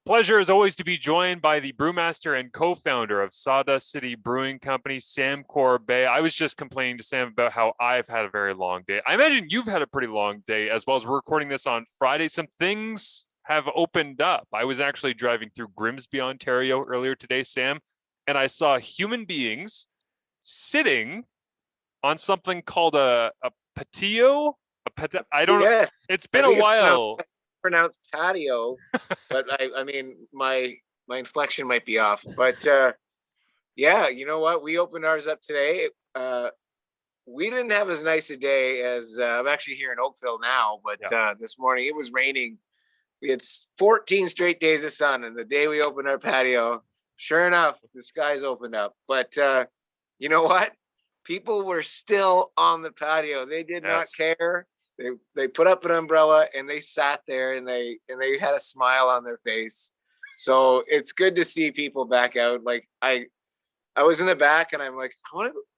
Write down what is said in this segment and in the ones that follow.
Pleasure is always to be joined by the brewmaster and co-founder of Sawdust City Brewing Company, Sam Corbeil. I was just complaining to Sam about how I've had a very long day. I imagine you've had a pretty long day as well. As we're recording this on Friday, some things have opened up. I was actually driving through Grimsby, Ontario earlier today, Sam, and I saw human beings sitting on something called a patio. I don't know. Yes, It's I been a think it's while. pronounced patio, but I mean my inflection might be off. But yeah, you know what? We opened ours up today. We didn't have as nice a day as I'm actually here in Oakville now, but Yeah. this morning it was raining. We had 14 straight days of sun, and the day we opened our patio, sure enough, the skies opened up. But you know what? People were still on the patio. They did not Yes. care. They put up an umbrella and they sat there and they had a smile on their face. So it's good to see people back out. Like I was in the back and I'm like,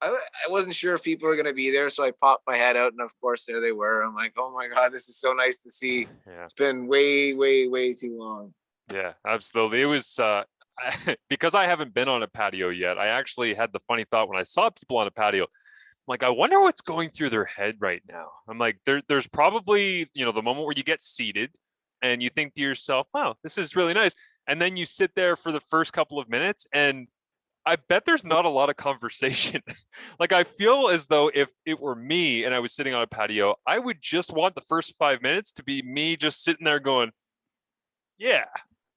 I wasn't sure if people were going to be there. So I popped my head out and of course there they were. I'm like, oh my God, this is so nice to see. Yeah. It's been way, way, way too long. Yeah, absolutely. It was because I haven't been on a patio yet. I actually had the funny thought when I saw people on a patio. I'm like, I wonder what's going through their head right now. I'm like, there's probably, the moment where you get seated and you think to yourself, wow, this is really nice. And then you sit there for the first couple of minutes and I bet there's not a lot of conversation. Like I feel as though if it were me and I was sitting on a patio, I would just want the first 5 minutes to be me just sitting there going, yeah,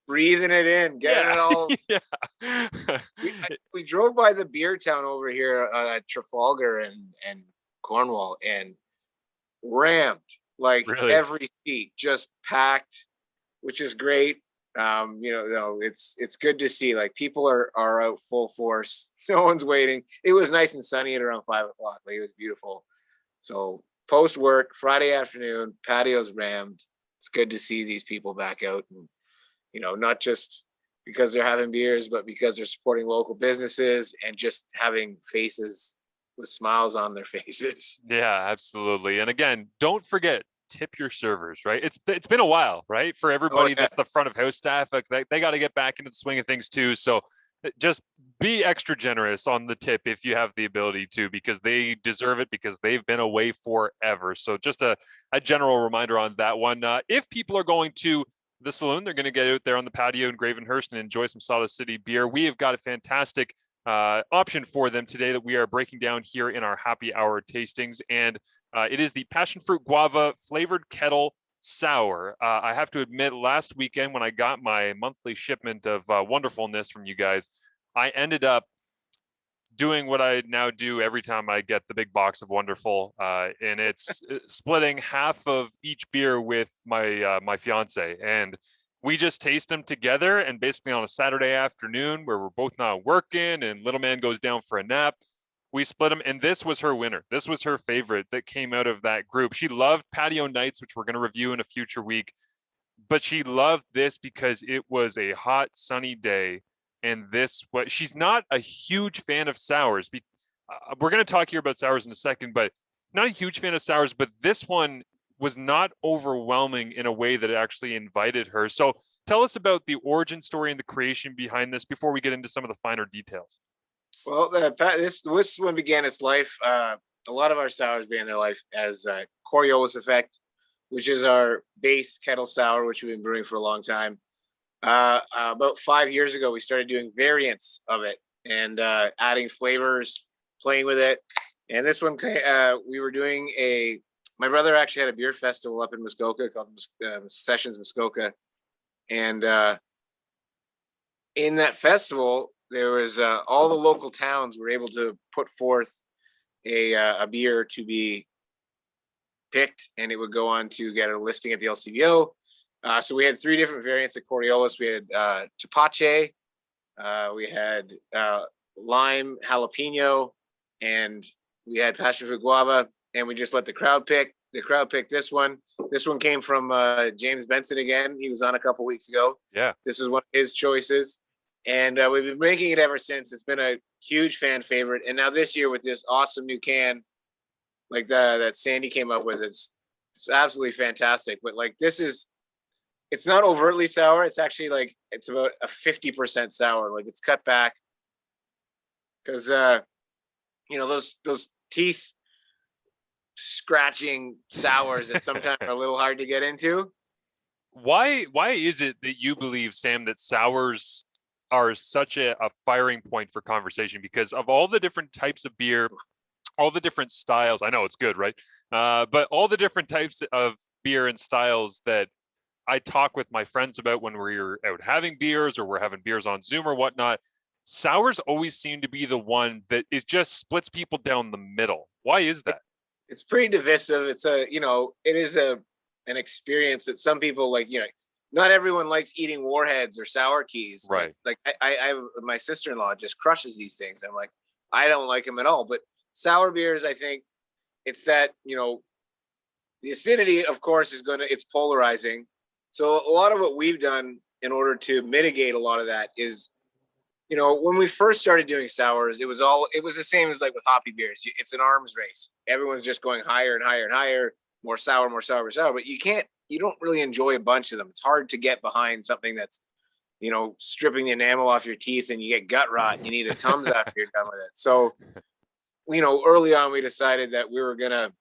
Breathing it in, getting yeah, it all. yeah. We drove by the beer town over here at Trafalgar and Cornwall and rammed like Really? every seat just packed, which is great. It's good to see like people are out full force. No one's waiting. It was nice and sunny at around 5 o'clock. Like it was beautiful. So post work Friday afternoon, patios rammed. It's good to see these people back out and not just because they're having beers, but because they're supporting local businesses and just having faces with smiles on their faces. Yeah, absolutely. And again, don't forget tip your servers, right? It's been a while, right? For Oh everybody yeah, that's the front of house staff, like they got to get back into the swing of things too. So just be extra generous on the tip if you have the ability to, because they deserve it because they've been away forever. So just a general reminder on that one. If people are going to the saloon, they're going to get out there on the patio in Gravenhurst and enjoy some Sawdust City beer. We have got a fantastic option for them today that we are breaking down here in our happy hour tastings. And it is the Passionfruit Guava Flavored Kettle Sour. I have to admit, last weekend when I got my monthly shipment of wonderfulness from you guys, I ended up doing what I now do every time I get the big box of Wonderful, and it's splitting half of each beer with my fiance, and we just taste them together. And basically on a Saturday afternoon where we're both not working and little man goes down for a nap, we split them. And this was her winner. This was her favorite that came out of that group. She loved Patio Nights, which we're going to review in a future week, but she loved this because it was a hot, sunny day. And this, what she's not a huge fan of sours. We're going to talk here about sours in a second, but not a huge fan of sours. But this one was not overwhelming in a way that it actually invited her. So tell us about the origin story and the creation behind this before we get into some of the finer details. well, this one began its life. A lot of our sours began their life as Coriolis effect, which is our base kettle sour, which we've been brewing for a long time. About 5 years ago, we started doing variants of it and adding flavors, playing with it. And this one, we were doing my brother actually had a beer festival up in Muskoka called Sessions Muskoka. And in that festival, there was all the local towns were able to put forth a beer to be picked, and it would go on to get a listing at the LCBO. So we had three different variants of Coriolis. We had Tepache, we had lime jalapeno, and we had passion fruit guava. And we just let the crowd pick. The crowd picked this one. This one came from James Benson again. He was on a couple weeks ago. Yeah. This is one of his choices. And we've been making it ever since. It's been a huge fan favorite. And now this year with this awesome new can, like that Sandy came up with, it's absolutely fantastic. But like this is it's not overtly sour. It's actually like it's about a 50% sour. Like it's cut back because those teeth scratching sours that sometimes are a little hard to get into. Why is it that you believe, Sam, that sours are such a firing point for conversation? Because of all the different types of beer, all the different styles, I know it's good, right? But all the different types of beer and styles that I talk with my friends about when we're out having beers or we're having beers on Zoom or whatnot, sours always seem to be the one that is just splits people down the middle. Why is that? It's pretty divisive. It's it is an experience that some people like. Not everyone likes eating warheads or sour keys. Right. Like I my sister-in-law just crushes these things. I'm like, I don't like them at all. But sour beers, I think it's that, the acidity, of course, it's polarizing. So a lot of what we've done in order to mitigate a lot of that is, when we first started doing sours, it was the same as like with hoppy beers. It's an arms race. Everyone's just going higher and higher and higher, more sour, more sour, more sour. But you don't really enjoy a bunch of them. It's hard to get behind something that's, stripping the enamel off your teeth and you get gut rot and you need a Tums after you're done with it. So, early on we decided that we were going to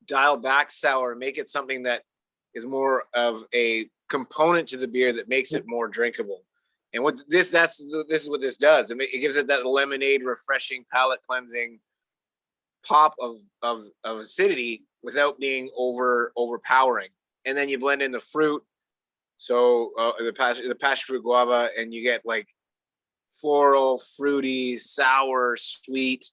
dial back sour, make it something that is more of a component to the beer that makes it more drinkable. And this is what this does. It gives it that lemonade, refreshing, palate cleansing pop of acidity without being overpowering. And then you blend in the fruit, so the Passionfruit Guava, and you get like floral, fruity, sour, sweet,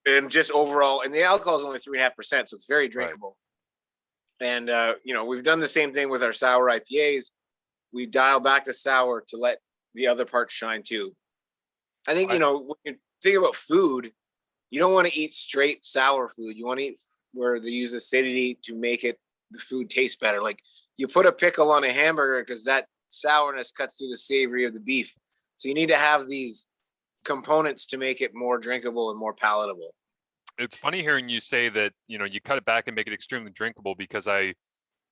and just overall. And the alcohol is only 3.5%, so it's very drinkable. Right. And we've done the same thing with our sour IPAs. We dial back the sour to let the other parts shine too. I think, when you think about food, you don't want to eat straight sour food. You want to eat where they use acidity to make the food taste better. Like you put a pickle on a hamburger because that sourness cuts through the savory of the beef. So you need to have these components to make it more drinkable and more palatable. It's funny hearing you say that, you cut it back and make it extremely drinkable, because I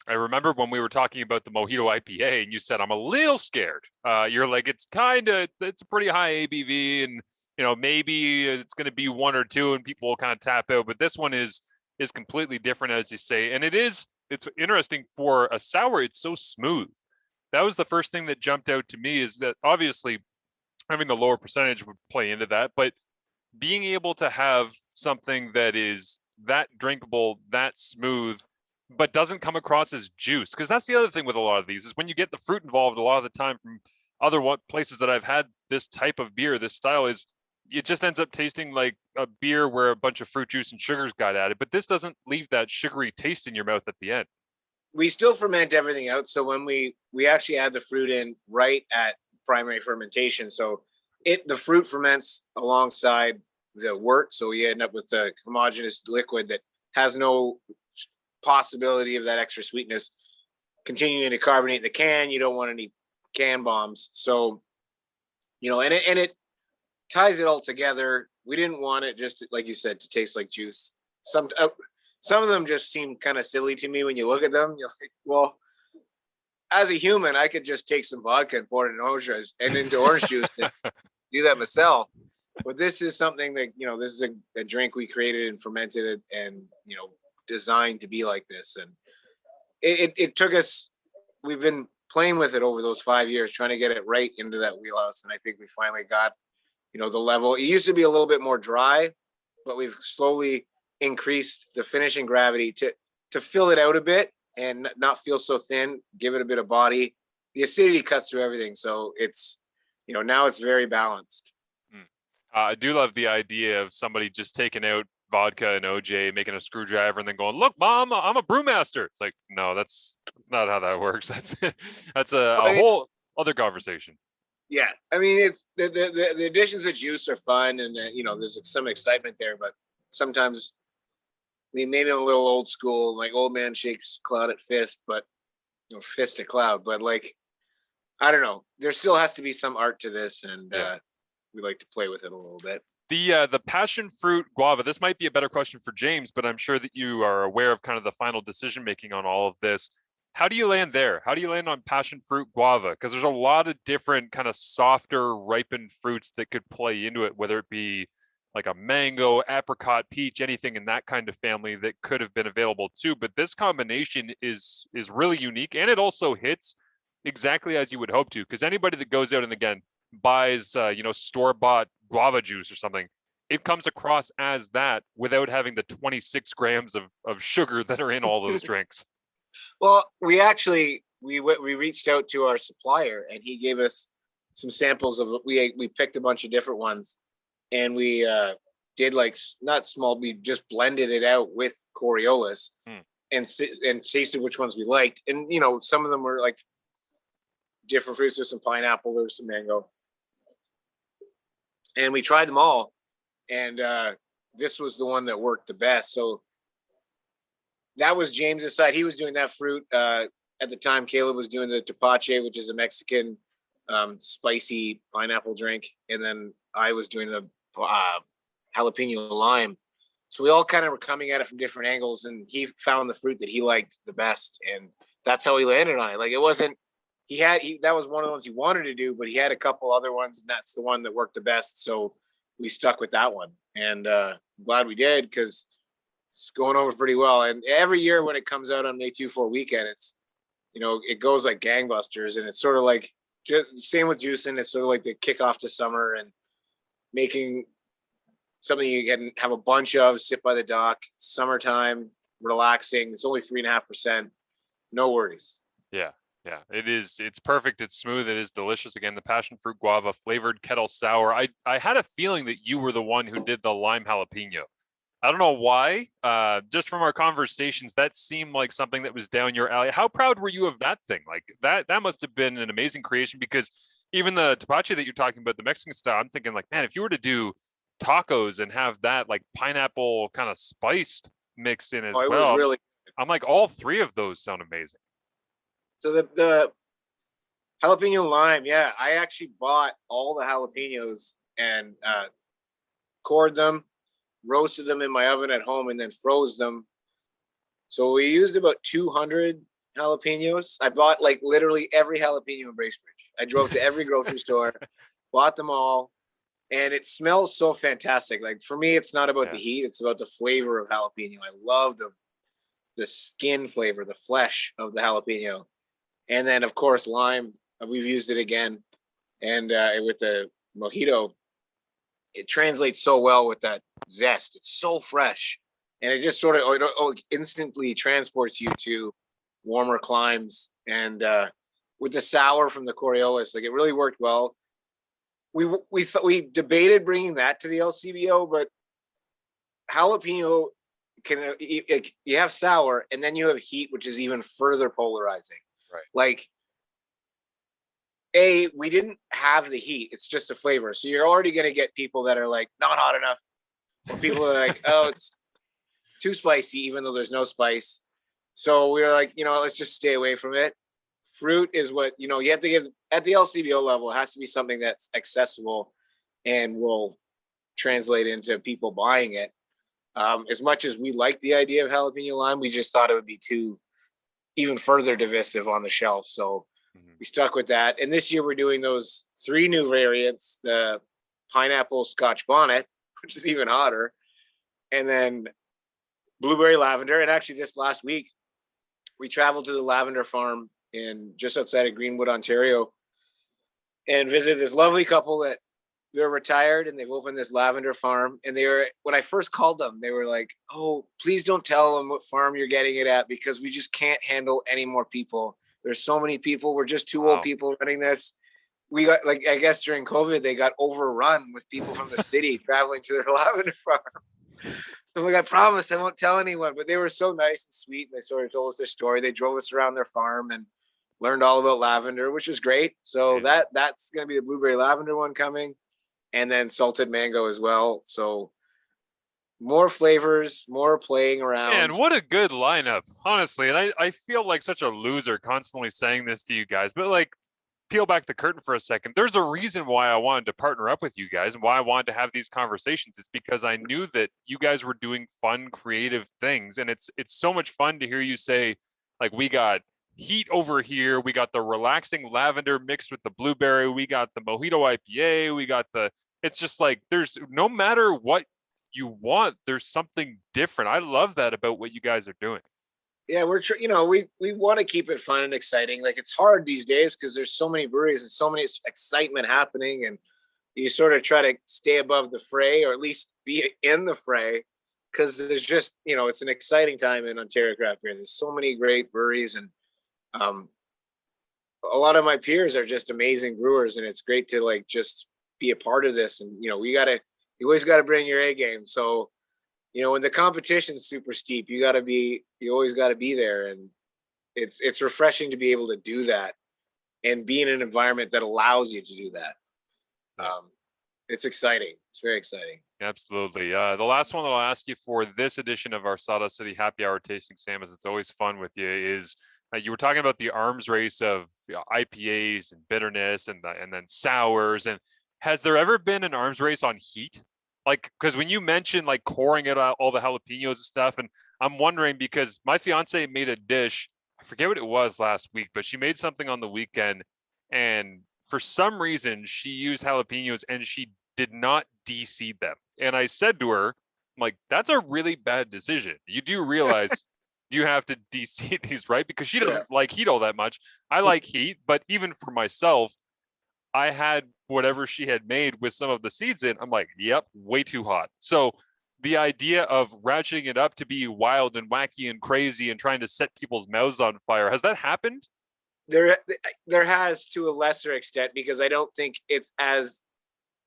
remember when we were talking about the Mojito IPA and you said, I'm a little scared. You're like, it's a pretty high ABV and, maybe it's going to be 1 or 2 and people will kind of tap out. But this one is completely different, as you say. And it's interesting for a sour. It's so smooth. That was the first thing that jumped out to me, is that obviously having the lower percentage would play into that, but being able to have something that is that drinkable, that smooth, but doesn't come across as juice. Because that's the other thing with a lot of these, is when you get the fruit involved, a lot of the time from other places that I've had this type of beer, this style, is it just ends up tasting like a beer where a bunch of fruit juice and sugars got added. But this doesn't leave that sugary taste in your mouth at the end. We still ferment everything out. So when we actually add the fruit in right at primary fermentation, so the fruit ferments alongside the wort. So we end up with a homogeneous liquid that has no possibility of that extra sweetness continuing to carbonate in the can. You don't want any can bombs. So, and it ties it all together. We didn't want it just, like you said, to taste like juice. Some of them just seem kind of silly to me when you look at them. You're like, well, as a human, I could just take some vodka and pour it into orange juice and do that myself. But this is something that, this is a drink we created and fermented it and, designed to be like this. And it took us, we've been playing with it over those 5 years, trying to get it right into that wheelhouse. And I think we finally got, the level. It used to be a little bit more dry, but we've slowly increased the finishing gravity to fill it out a bit and not feel so thin, give it a bit of body. The acidity cuts through everything. So it's, now it's very balanced. I do love the idea of somebody just taking out vodka and OJ, making a screwdriver, and then going, "Look, Mom, I'm a brewmaster." It's like, no, that's not how that works. That's a whole other conversation. Yeah, I mean, it's the additions of juice are fun, and there's some excitement there. But sometimes, maybe I'm a little old school, like old man shakes cloud at fist, but fist at cloud. But like, I don't know. There still has to be some art to this, and we like to play with it a little bit. The passion fruit guava, this might be a better question for James, but I'm sure that you are aware of kind of the final decision making on all of this. How do you land there? How do you land on passion fruit guava? Because there's a lot of different kind of softer ripened fruits that could play into it, whether it be like a mango, apricot, peach, anything in that kind of family that could have been available too. But this combination is really unique, and it also hits exactly as you would hope to. Because anybody that goes out and again buys store bought guava juice or something, it comes across as that without having the 26 grams of sugar that are in all those drinks. Well, we reached out to our supplier, and he gave us some samples of we picked a bunch of different ones, and we did like not small. We just blended it out with Coriolis and tasted which ones we liked, and some of them were like different fruits. There's some pineapple, there's some mango, and we tried them all, and this was the one that worked the best. So that was James's side. He was doing that fruit. At the time, Caleb was doing the tepache, which is a Mexican spicy pineapple drink. And then I was doing the jalapeno lime. So we all kind of were coming at it from different angles, and he found the fruit that he liked the best. And that's how he landed on it. Like, it wasn't, that was one of the ones he wanted to do, but he had a couple other ones, and that's the one that worked the best. So we stuck with that one. And glad we did, because it's going over pretty well. And every year when it comes out on May 2-4 weekend, it's, it goes like gangbusters. And it's sort of like, same with juicing. It's sort of like the kickoff to summer and making something you can have a bunch of, sit by the dock, summertime, relaxing. It's only 3.5%. No worries. Yeah. Yeah, it's perfect. It's smooth. It is delicious. Again, the passion fruit guava flavored kettle sour. I had a feeling that you were the one who did the lime jalapeno. I don't know why. Just from our conversations, that seemed like something that was down your alley. How proud were you of that thing? Like that must have been an amazing creation, because even the tepache that you're talking about, the Mexican style, I'm thinking like, man, if you were to do tacos and have that like pineapple kind of spiced mix in as well, was really I'm like, all three of those sound amazing. So the jalapeno lime, yeah, I actually bought all the jalapenos and cored them, roasted them in my oven at home, and then froze them. So we used about 200 jalapenos. I bought like literally every jalapeno in Bracebridge. I drove to every grocery store, bought them all, and it smells so fantastic. Like, for me, it's not about the heat; it's about the flavor of jalapeno. I love the skin flavor, the flesh of the jalapeno. And then, of course, lime. We've used it again. And with the mojito, it translates so well with that zest. It's so fresh. And it just sort of instantly transports you to warmer climes. And with the sour from the Coriolis, like, it really worked well. We debated bringing that to the LCBO, but jalapeno you have sour, and then you have heat, which is even further polarizing. Right. Like, we didn't have the heat. It's just a flavor. So you're already going to get people that are like, not hot enough. Or people are like, oh, it's too spicy, even though there's no spice. So we were like, let's just stay away from it. Fruit is what, you have to give at the LCBO level. It has to be something that's accessible and will translate into people buying it. As much as we like the idea of jalapeno lime, we just thought it would be too even further divisive on the shelf. So we stuck with that. And this year we're doing those 3 new variants, the pineapple Scotch bonnet, which is even hotter, and then blueberry lavender. And actually this last week, we traveled to the lavender farm in just outside of Greenwood, Ontario, and visited this lovely couple that they're retired and they've opened this lavender farm. And when I first called them, they were like, oh, please don't tell them what farm you're getting it at, because we just can't handle any more people. There's so many people. We're just 2 old people running this. We got, like, I guess during COVID, they got overrun with people from the city traveling to their lavender farm. So like, I promised I won't tell anyone, but they were so nice and sweet. And they sort of told us their story. They drove us around their farm and learned all about lavender, which was great. So that's going to be the blueberry lavender one coming. And then salted mango as well. So more flavors, more playing around. And what a good lineup, honestly. And I feel like such a loser constantly saying this to you guys, but like, peel back the curtain for a second. There's a reason why I wanted to partner up with you guys and why I wanted to have these conversations. It's because I knew that you guys were doing fun, creative things. And it's so much fun to hear you say, like, we got heat over here. We got the relaxing lavender mixed with the blueberry. We got the mojito IPA. We got the, it's just like, there's no matter what you want, there's something different. I love that about what you guys are doing. Yeah, we want to keep it fun and exciting. Like, it's hard these days because there's so many breweries and so many excitement happening, and you sort of try to stay above the fray, or at least be in the fray, because there's just, it's an exciting time in Ontario craft beer. There's so many great breweries, and um, a lot of my peers are just amazing brewers, and it's great to like just be a part of this. And you always got to bring your A game. So when the competition's super steep, you always got to be there, and it's refreshing to be able to do that and be in an environment that allows you to do that. It's exciting. It's very exciting. Absolutely. The last one that I'll ask you for this edition of our Sawdust City Happy Hour Tasting Sam, as it's always fun with you, is you were talking about the arms race of IPAs and bitterness and then sours. And has there ever been an arms race on heat? Like, because when you mentioned like coring it out, all the jalapenos and stuff, and I'm wondering because my fiance made a dish, I forget what it was last week, but she made something on the weekend, and for some reason she used jalapenos and she did not de-seed them. And I said to her, I'm like, that's a really bad decision. You do realize you have to de-seed these, right? Because she doesn't like heat all that much. I like heat, but even for myself, I had whatever she had made with some of the seeds in. I'm like, yep, way too hot. So the idea of ratcheting it up to be wild and wacky and crazy and trying to set people's mouths on fire, has that happened? There has, to a lesser extent, because I don't think it's as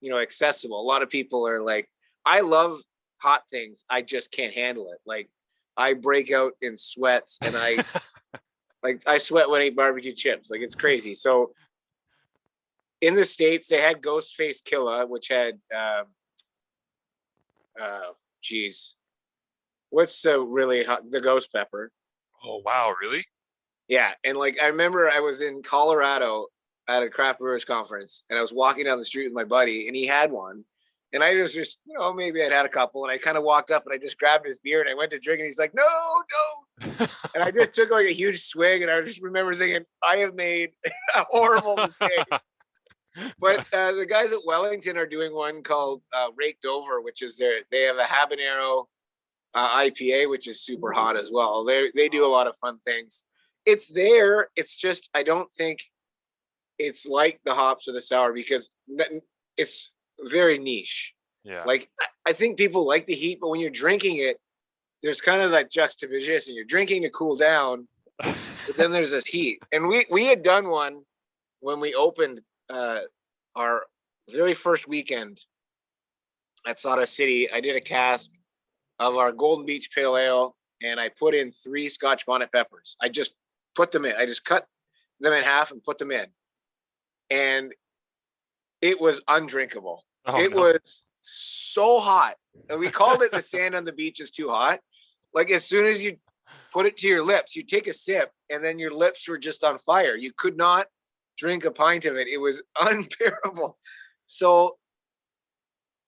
accessible. A lot of people are like, I love hot things, I just can't handle it. Like, I break out in sweats, and I I sweat when I eat barbecue chips. Like, it's crazy. So in the States, they had Ghostface Killa, which had geez, what's the really hot, the ghost pepper. Oh wow, really? Yeah. And like, I remember I was in Colorado at a craft brewers conference, and I was walking down the street with my buddy, and he had one. And I was just, maybe I'd had a couple, and I kind of walked up and I just grabbed his beer and I went to drink, and he's like, no, don't. And I just took like a huge swig, and I just remember thinking, I have made a horrible mistake. But the guys at Wellington are doing one called Raked Over, which is they have a habanero IPA, which is super hot as well. They do a lot of fun things. It's there. It's just, I don't think it's like the hops or the sour, because it's very niche. Yeah. Like, I think people like the heat, but when you're drinking it, there's kind of that juxtaposition. You're drinking to cool down, but then there's this heat. And we had done one when we opened our very first weekend at Sawdust City. I did a cask of our Golden Beach Pale Ale, and I put in 3 Scotch bonnet peppers. I just put them in. I just cut them in half and put them in. And it was undrinkable. It was so hot. And we called it the sand on the beach is too hot. Like, as soon as you put it to your lips, you take a sip, and then your lips were just on fire. You could not drink a pint of it. It was unbearable. So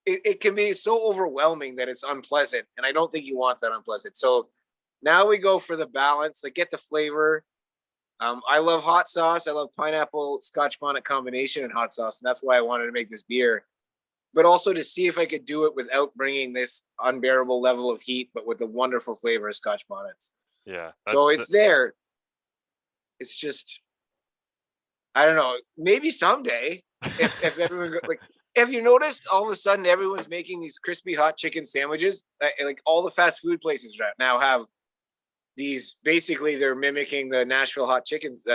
it can be so overwhelming that it's unpleasant. And I don't think you want that unpleasant. So now we go for the balance, like, get the flavor. I love hot sauce. I love pineapple Scotch bonnet combination and hot sauce. And that's why I wanted to make this beer, but also to see if I could do it without bringing this unbearable level of heat, but with the wonderful flavor of Scotch bonnets. Yeah. So it's there. It's just, I don't know, maybe someday if everyone like, have you noticed all of a sudden everyone's making these crispy hot chicken sandwiches? Like, all the fast food places right now have these, basically they're mimicking the Nashville hot chickens,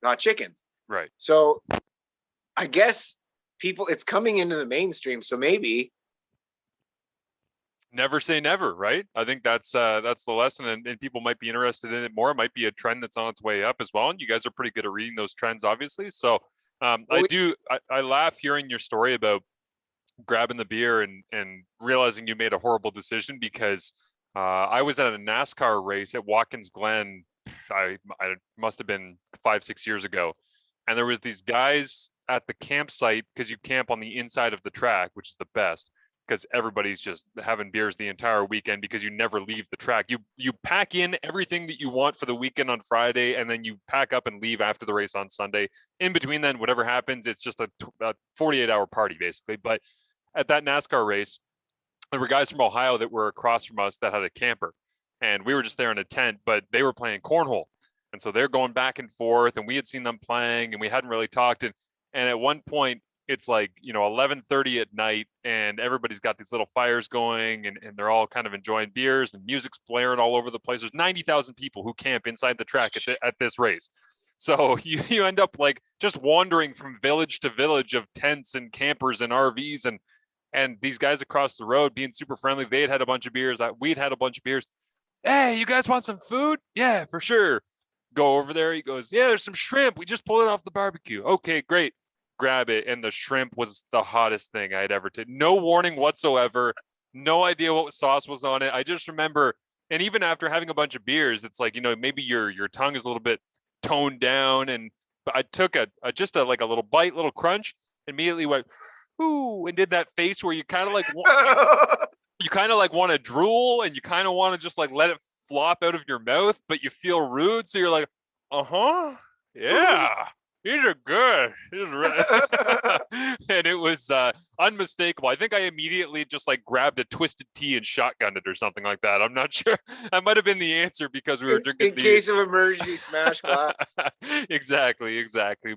hot chickens. Right. So I guess it's coming into the mainstream. So maybe. Never say never, right? I think that's the lesson, and people might be interested in it more. It might be a trend that's on its way up as well. And you guys are pretty good at reading those trends, obviously. So I laugh hearing your story about grabbing the beer and realizing you made a horrible decision, because I was at a NASCAR race at Watkins Glen. I must have been 5-6 years ago. And there was these guys at the campsite, because you camp on the inside of the track, which is the best. because everybody's just having beers the entire weekend because you never leave the track. You pack in everything that you want for the weekend on Friday, and then you pack up and leave after the race on Sunday. In between then, whatever happens, it's just a 48-hour party basically. But at that NASCAR race, there were guys from Ohio that were across from us that had a camper, and we were just there in a tent, but they were playing cornhole. And so they're going back and forth, and we had seen them playing, and we hadn't really talked. And at one point, it's like, 11:30 at night, and everybody's got these little fires going, and they're all kind of enjoying beers, and music's blaring all over the place. There's 90,000 people who camp inside the track at this race. So you end up like just wandering from village to village of tents and campers and RVs, and these guys across the road being super friendly. They had a bunch of beers. We'd had a bunch of beers. Hey, you guys want some food? Yeah, for sure. Go over there. He goes, yeah, there's some shrimp. We just pulled it off the barbecue. Okay, great. Grab it. And the shrimp was the hottest thing I'd ever tasted. No warning whatsoever. No idea what sauce was on it. I just remember, and even after having a bunch of beers, it's like, maybe your tongue is a little bit toned down. And I took just a little bite, little crunch, immediately went, ooh, and did that face where you kind of like want to drool, and you kind of want to just like let it flop out of your mouth, but you feel rude, so you're like, yeah, these are good. And it was unmistakable. I think I immediately just like grabbed a twisted tea and shotgunned it or something like that. I'm not sure. That might have been the answer because we were drinking in case of emergency, smash glass. Exactly.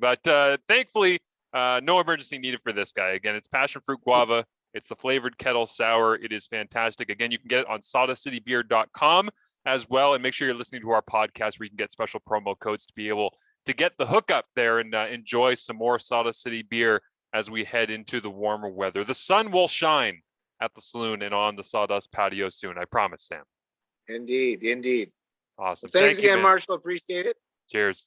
But thankfully, no emergency needed for this guy. Again, it's Passionfruit Guava. It's the flavored kettle sour. It is fantastic. Again, you can get it on sawdustcitybeer.com as well. And make sure you're listening to our podcast where you can get special promo codes to be able to get the hookup there and enjoy some more Sawdust City beer as we head into the warmer weather. The sun will shine at the saloon and on the Sawdust patio soon. I promise, Sam. Indeed. Awesome. Well, thanks again, Marshall. Appreciate it. Cheers.